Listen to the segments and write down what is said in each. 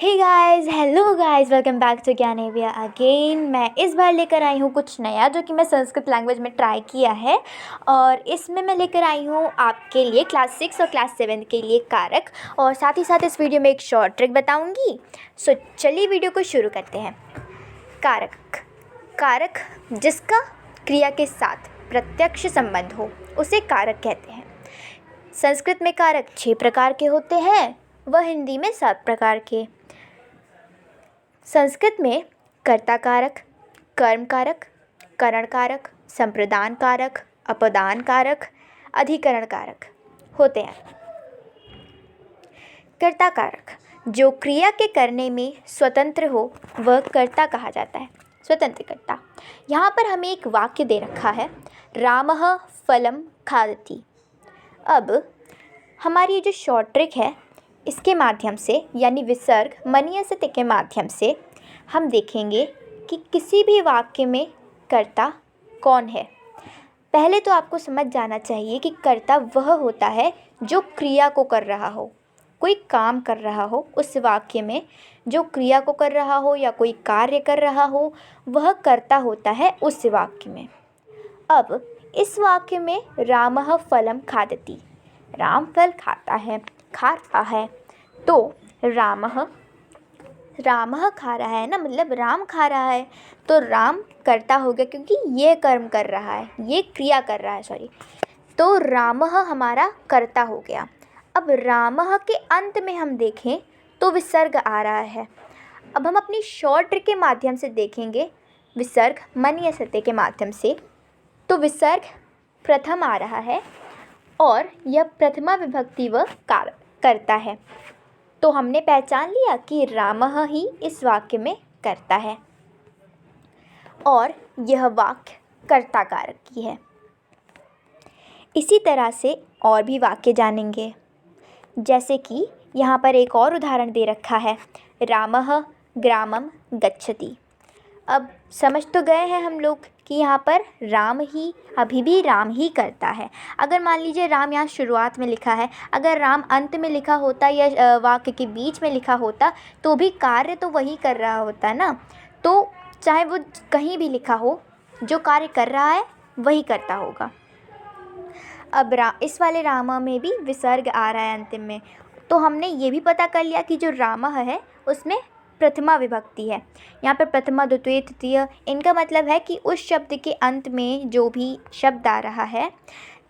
Hey guys, hello guys, welcome back to ज्ञानेविया again. मैं इस बार लेकर आई हूँ कुछ नया जो कि मैं संस्कृत लैंग्वेज में ट्राई किया है। और इसमें मैं लेकर आई हूँ आपके लिए क्लास 6 और क्लास 7 के लिए कारक, और साथ ही साथ इस वीडियो में एक शॉर्ट ट्रिक बताऊँगी। सो चलिए वीडियो को शुरू करते हैं। कारक कारक जिसका क्रिया के साथ प्रत्यक्ष संबंध हो उसे कारक कहते हैं। संस्कृत में कारक 6 प्रकार के होते हैं, वह हिंदी में 7 प्रकार के। संस्कृत में कर्ता कारक, कर्म कारक, करण कारक, संप्रदान कारक, अपदान कारक, अधिकरण कारक होते हैं। कर्ता कारक जो क्रिया के करने में स्वतंत्र हो वह कर्ता कहा जाता है, स्वतंत्र कर्ता। यहाँ पर हमें एक वाक्य दे रखा है, रामः फलम खादति। अब हमारी जो शॉर्ट ट्रिक है इसके माध्यम से यानी विसर्ग मनीयसते के माध्यम से हम देखेंगे कि किसी भी वाक्य में कर्ता कौन है। पहले तो आपको समझ जाना चाहिए कि कर्ता वह होता है जो क्रिया को कर रहा हो, कोई काम कर रहा हो। उस वाक्य में जो क्रिया को कर रहा हो या कोई कार्य कर रहा हो वह कर्ता होता है उस वाक्य में। अब इस वाक्य में रामः फलम खादति, राम फल खाता है, खा रहा है। तो रामः खा रहा है ना, मतलब राम खा रहा है, तो राम कर्ता हो गया क्योंकि ये कर्म कर रहा है, ये क्रिया कर रहा है, सॉरी। तो रामः हमारा कर्ता हो गया। अब रामः के अंत में हम देखें तो विसर्ग आ रहा है। अब हम अपनी शॉर्ट ट्रिक के माध्यम से देखेंगे विसर्ग मनीयसते के माध्यम से, तो विसर्ग प्रथम आ रहा है और यह प्रथमा विभक्ति व करता है। तो हमने पहचान लिया कि रामः ही इस वाक्य में करता है और यह वाक्य कर्ता कारक की है। इसी तरह से और भी वाक्य जानेंगे, जैसे कि यहाँ पर एक और उदाहरण दे रखा है, रामः ग्रामम गच्छति। अब समझ तो गए हैं हम लोग कि यहाँ पर राम ही, अभी भी राम ही करता है। अगर मान लीजिए राम यहाँ शुरुआत में लिखा है, अगर राम अंत में लिखा होता या वाक्य के बीच में लिखा होता तो भी कार्य तो वही कर रहा होता ना। तो चाहे वो कहीं भी लिखा हो, जो कार्य कर रहा है वही करता होगा। अब इस वाले रामा में भी विसर्ग आ रहा है अंतिम में, तो हमने ये भी पता कर लिया कि जो रामः है उसमें प्रथमा विभक्ति है। यहाँ पर प्रथमा, द्वितीय, तृतीय, इनका मतलब है कि उस शब्द के अंत में जो भी शब्द आ रहा है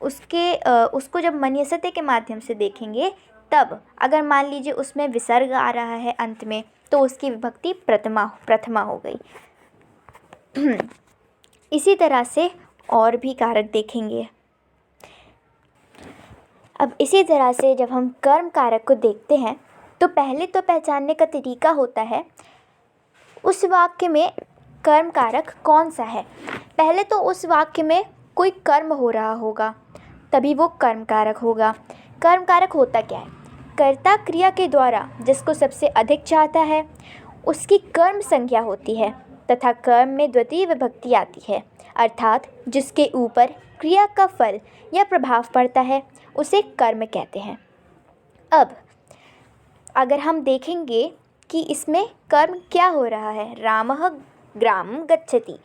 उसको जब मनीयसते के माध्यम से देखेंगे तब अगर मान लीजिए उसमें विसर्ग आ रहा है अंत में तो उसकी विभक्ति प्रथमा हो गई। इसी तरह से और भी कारक देखेंगे। अब इसी तरह से जब हम कर्म कारक को देखते हैं तो पहले तो पहचानने का तरीका होता है उस वाक्य में कर्म कारक कौन सा है। पहले तो उस वाक्य में कोई कर्म हो रहा होगा तभी वो कर्म कारक होगा। कर्म कारक होता क्या है? कर्ता क्रिया के द्वारा जिसको सबसे अधिक चाहता है उसकी कर्म संज्ञा होती है तथा कर्म में द्वितीय विभक्ति आती है, अर्थात जिसके ऊपर क्रिया का फल या प्रभाव पड़ता है उसे कर्म कहते हैं। अब अगर हम देखेंगे कि इसमें कर्म क्या हो रहा है, रामः ग्रामं गच्छति,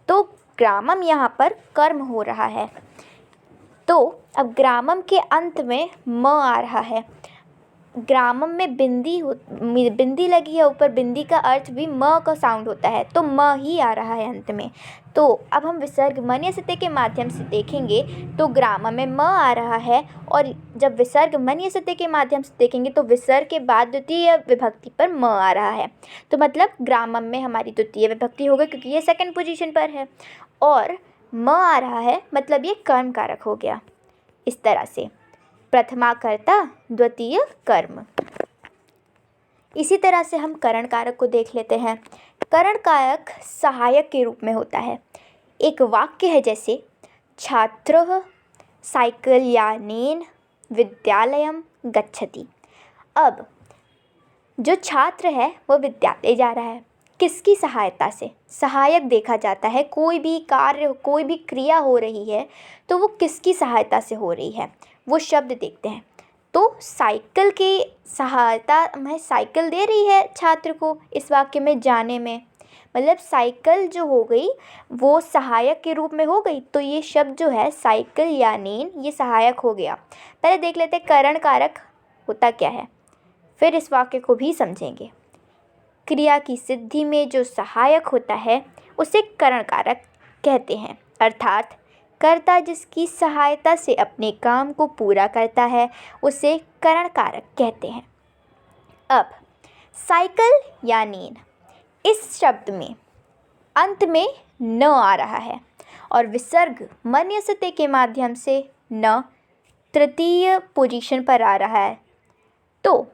तो ग्रामम यहाँ पर कर्म हो रहा है। तो अब ग्रामम के अंत में म आ रहा है, ग्रामम में बिंदी लगी है ऊपर, बिंदी का अर्थ भी म का साउंड होता है, तो म ही आ रहा है अंत में। तो अब हम विसर्ग मनीयसते के माध्यम से देखेंगे तो ग्रामम में म आ रहा है, और जब विसर्ग मनीयसते के माध्यम से देखेंगे तो विसर्ग के बाद द्वितीय विभक्ति पर म आ रहा है। तो मतलब ग्रामम में हमारी द्वितीय विभक्ति होगी क्योंकि ये सेकंड पोजीशन पर है, और म आ रहा है मतलब ये कर्म कारक हो गया। इस तरह से प्रथमा कर्ता, द्वितीय कर्म। इसी तरह से हम करण कारक को देख लेते हैं। करण कारक सहायक के रूप में होता है। एक वाक्य है जैसे छात्रः साइकलयानेन विद्यालयं गच्छति। अब जो छात्र है वो विद्यालय जा रहा है, किसकी सहायता से? सहायक देखा जाता है, कोई भी कार्य, कोई भी क्रिया हो रही है तो वो किसकी सहायता से हो रही है, वो शब्द देखते हैं। तो साइकिल की सहायता में साइकिल दे रही है छात्र को इस वाक्य में जाने में, मतलब साइकिल जो हो गई वो सहायक के रूप में हो गई, तो ये शब्द जो है साइकिल या नीन ये सहायक हो गया। पहले देख लेते हैं करण कारक होता क्या है, फिर इस वाक्य को भी समझेंगे। क्रिया की सिद्धि में जो सहायक होता है उसे करण कारक कहते हैं, अर्थात कर्ता जिसकी सहायता से अपने काम को पूरा करता है उसे करण कारक कहते हैं। अब साइकिल या नीन, इस शब्द में अंत में न आ रहा है और विसर्ग मन्यस्ते के माध्यम से न तृतीय पोजीशन पर आ रहा है, तो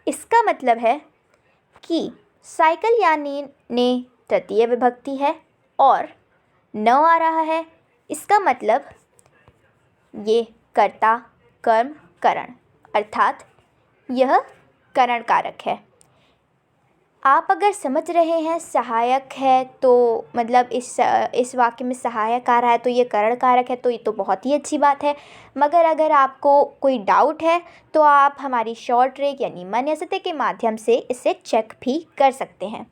इसका मतलब है कि साइकिल या नीन ने तृतीय विभक्ति है और न आ रहा है, इसका मतलब ये कर्ता कर्म करण अर्थात यह करण कारक है। आप अगर समझ रहे हैं सहायक है तो मतलब इस वाक्य में सहायक आ रहा है तो ये करण कारक है, तो ये तो बहुत ही अच्छी बात है। मगर अगर आपको कोई डाउट है तो आप हमारी शॉर्ट ट्रिक यानी मन्यस्ते के माध्यम से इसे चेक भी कर सकते हैं।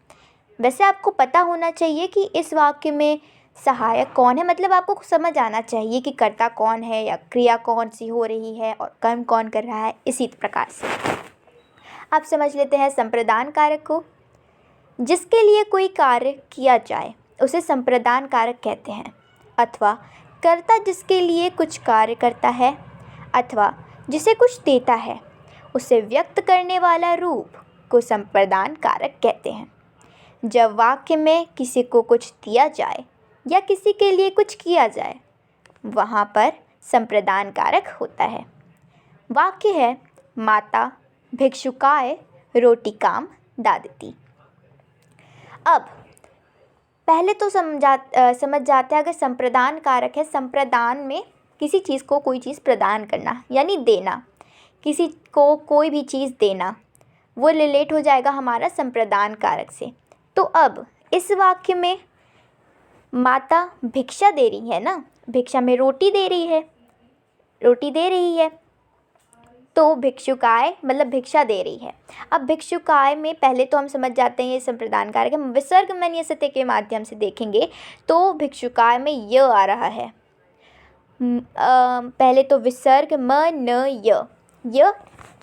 वैसे आपको पता होना चाहिए कि इस वाक्य में सहायक कौन है, मतलब आपको समझ आना चाहिए कि कर्ता कौन है या क्रिया कौन सी हो रही है और कर्म कौन कर रहा है। इसी प्रकार से आप समझ लेते हैं संप्रदान कारक को। जिसके लिए कोई कार्य किया जाए उसे संप्रदान कारक कहते हैं, अथवा कर्ता जिसके लिए कुछ कार्य करता है अथवा जिसे कुछ देता है उसे व्यक्त करने वाला रूप को संप्रदान कारक कहते हैं। जब वाक्य में किसी को कुछ दिया जाए या किसी के लिए कुछ किया जाए वहाँ पर संप्रदान कारक होता है। वाक्य है माता भिक्षुकाय रोटिकाम दादती। अब पहले तो समझ जाते हैं अगर संप्रदान कारक है, संप्रदान में किसी चीज़ को कोई चीज़ प्रदान करना यानी देना, किसी को कोई भी चीज़ देना, वो रिलेट हो जाएगा हमारा संप्रदान कारक से। तो अब इस वाक्य में माता भिक्षा दे रही है ना, भिक्षा में रोटी दे रही है तो भिक्षुकाय मतलब भिक्षा दे रही है। अब भिक्षुकाय में पहले तो हम समझ जाते हैं ये संप्रदान कारक है। विसर्ग मन्यस्ते के माध्यम से देखेंगे तो भिक्षुकाय में य आ रहा है। पहले तो विसर्ग म न य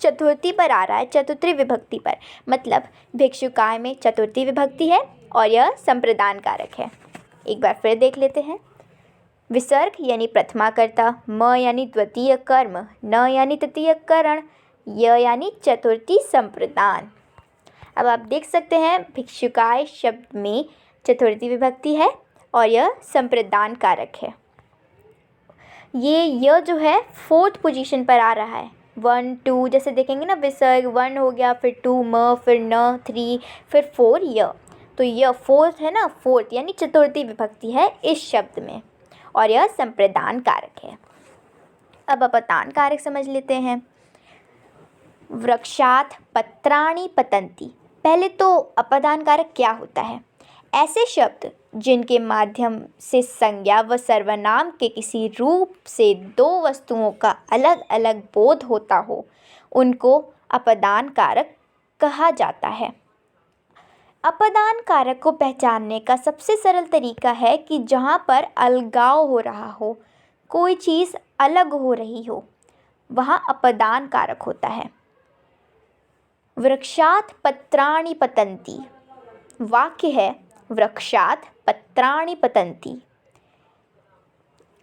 चतुर्थी पर आ रहा है, चतुर्थी विभक्ति पर, मतलब भिक्षुकाय में चतुर्थी विभक्ति है और यह संप्रदान कारक है। एक बार फिर देख लेते हैं। विसर्ग यानी प्रथमा कर्ता, म यानी द्वितीय कर्म, न यानी तृतीय करण, य यानी चतुर्थी संप्रदान। अब आप देख सकते हैं भिक्षुकाय शब्द में चतुर्थी विभक्ति है और यह संप्रदान कारक है। ये जो है फोर्थ पोजीशन पर आ रहा है। 1 2 जैसे देखेंगे ना, विसर्ग 1 हो गया, फिर 2 म, फिर न, 3, फिर 4 य, तो यह फोर्थ है ना, फोर्थ यानी चतुर्थी विभक्ति है इस शब्द में और यह संप्रदान कारक है। अब अपदान कारक समझ लेते हैं। वृक्षात् पत्राणि पतन्ति। पहले तो अपदान कारक क्या होता है? ऐसे शब्द जिनके माध्यम से संज्ञा व सर्वनाम के किसी रूप से दो वस्तुओं का अलग अलग बोध होता हो उनको अपदान कारक कहा जाता है। अपदान कारक को पहचानने का सबसे सरल तरीका है कि जहाँ पर अलगाव हो रहा हो, कोई चीज़ अलग हो रही हो, वहाँ अपदान कारक होता है। वृक्षात् पत्राणि पतन्ति। वाक्य है वृक्षात् पत्राणि पतन्ति।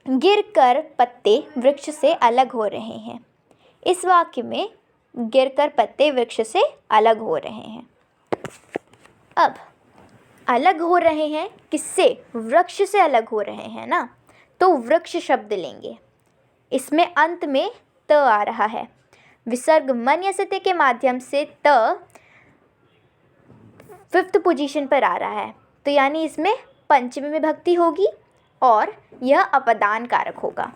गिरकर पत्ते वृक्ष से अलग हो रहे हैं। इस वाक्य में गिरकर पत्ते वृक्ष से अलग हो रहे हैं। अब अलग हो रहे हैं किससे? वृक्ष से अलग हो रहे हैं ना, तो वृक्ष शब्द लेंगे। इसमें अंत में त आ रहा है। विसर्ग मन्यस्ते के माध्यम से त 5th पोजीशन पर आ रहा है, तो यानी इसमें पंचमी विभक्ति होगी और यह अपदान कारक होगा।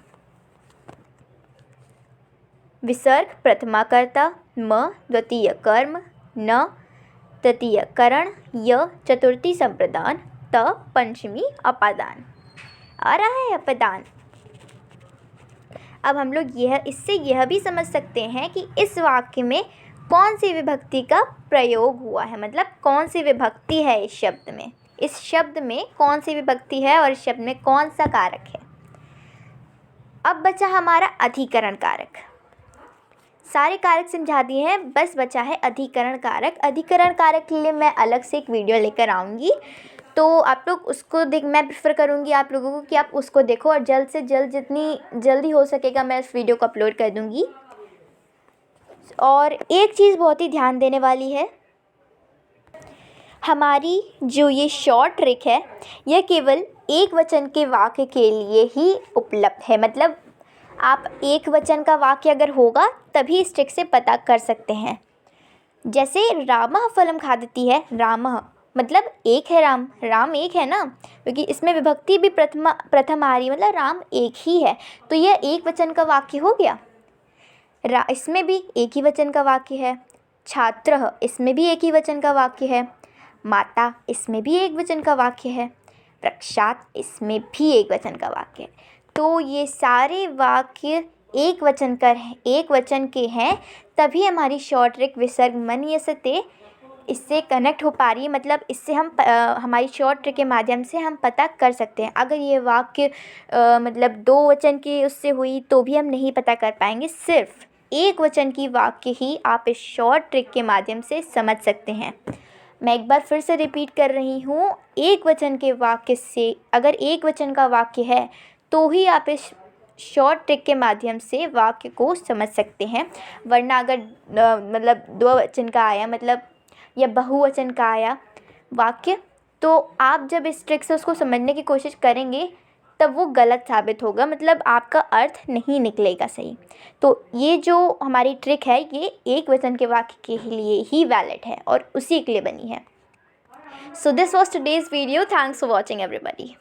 विसर्ग प्रथमा कर्ता, म द्वितीय कर्म, न तृतीय करण, य चतुर्थी संप्रदान, त पंचमी अपदान। आ रहा है अपदान। अब हम लोग इससे यह भी समझ सकते हैं कि इस वाक्य में कौन सी विभक्ति का प्रयोग हुआ है, मतलब कौन सी विभक्ति है इस शब्द में। इस शब्द में कौन सी विभक्ति है और इस शब्द में कौन सा कारक है। अब बचा हमारा अधिकरण कारक। सारे कारक समझा दिए हैं, बस बचा है अधिकरण कारक। अधिकरण कारक के लिए मैं अलग से एक वीडियो लेकर आऊँगी, तो आप लोग उसको मैं प्रेफर करूँगी आप लोगों को कि आप उसको देखो, और जल्द से जल्द जितनी जल्दी हो सकेगा मैं उस वीडियो को अपलोड कर दूँगी। और एक चीज़ बहुत ही ध्यान देने वाली है, हमारी जो ये शॉर्ट ट्रिक है यह केवल एक वचन के वाक्य के लिए ही उपलब्ध है। मतलब आप एक वचन का वाक्य अगर होगा तभी इस ट्रिक से पता कर सकते हैं। जैसे रामः फलम खादति है, रामः मतलब एक है, राम एक है ना, क्योंकि इसमें विभक्ति भी प्रथम आ रही है, मतलब राम एक ही है, तो यह एक वचन का वाक्य हो गया। इसमें भी एक ही वचन का वाक्य है। छात्रः इसमें भी एक ही वचन का वाक्य है। माता इसमें भी एक वचन का वाक्य है। रक्षात इसमें भी एक वचन का वाक्य है। तो ये सारे वाक्य एक वचन के हैं, तभी हमारी शॉर्ट ट्रिक विसर्ग मन्यस्ते इससे कनेक्ट हो पा रही है। मतलब इससे हम हमारी शॉर्ट ट्रिक के माध्यम से हम पता कर सकते हैं। अगर ये वाक्य मतलब दो वचन की उससे हुई तो भी हम नहीं पता कर पाएंगे। सिर्फ एक वचन की वाक्य ही आप इस शॉर्ट ट्रिक के माध्यम से समझ सकते हैं। मैं एक बार फिर से रिपीट कर रही हूँ, एक वचन के वाक्य से, अगर एक वचन का वाक्य है तो ही आप इस शॉर्ट ट्रिक के माध्यम से वाक्य को समझ सकते हैं। वरना अगर मतलब दो वचन का आया, मतलब या बहुवचन का आया वाक्य, तो आप जब इस ट्रिक से उसको समझने की कोशिश करेंगे तब वो गलत साबित होगा, मतलब आपका अर्थ नहीं निकलेगा सही। तो ये जो हमारी ट्रिक है ये एक वचन के वाक्य के लिए ही वैलिड है और उसी के लिए बनी है। So this was today's video. Thanks for watching everybody.